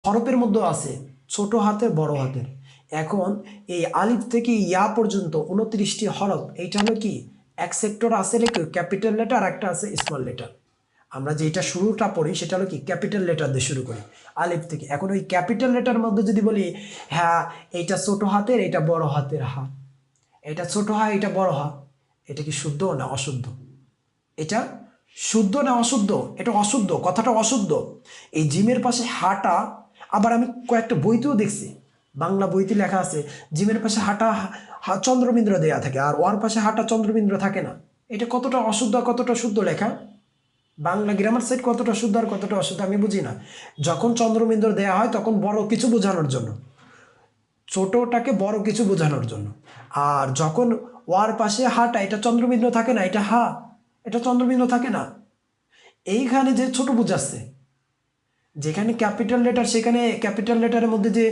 হরফের মধ্যে আছে ছোট হাতের বড় হাতের। এখন এই আলিফ থেকে ইয়া পর্যন্ত 29টি হরফ। এইটা হলো কি এক সেক্টর আছে রেখে ক্যাপিটাল লেটার, একটা আছে স্মল লেটার। আমরা যেটা শুরুটা পড়ি সেটা হলো কি ক্যাপিটাল লেটার দিয়ে শুরু করি আলিফ থেকে। এখন ওই ক্যাপিটাল লেটার মধ্যে যদি বলি হ্যাঁ এইটা ছোট হাতের, এটা বড় হাতের হা, এটা ছোট হা, এটা বড় হা, এটা কি শুদ্ধ না অশুদ্ধ? এটা শুদ্ধ না অশুদ্ধ? এটা অশুদ্ধ, কথাটা অশুদ্ধ। এই জিমের পাশে হাটা, আবার আমি কয়েকটা বইতেও দেখছি, বাংলা বইতে লেখা আছে জিমের পাশে হাটা চন্দ্রবিন্দ্র দেয়া থাকে, আর ওর পাশে হাটা চন্দ্রবিন্দ্র থাকে না। এটা কতটা অশুদ্ধ আর কতটা শুদ্ধ লেখা? বাংলা গ্রামার সেট কতটা শুদ্ধ আর কতটা অশুদ্ধ আমি বুঝি না। যখন চন্দ্রবিন্দ্র দেয়া হয় তখন বড় কিছু বোঝানোর জন্য, ছোটটাকে বড় কিছু বোঝানোর জন্য। আর যখন ওয়ার পাশে হাটা, এটা চন্দ্রবিন্দু থাকে না, এটা হা, এটা চন্দ্রবিন্দু থাকে না। এইখানে যে ছোট বোঝাচ্ছে, যেখানে ক্যাপিটাল লেটার সেখানে ক্যাপিটাল লেটারের মধ্যে যে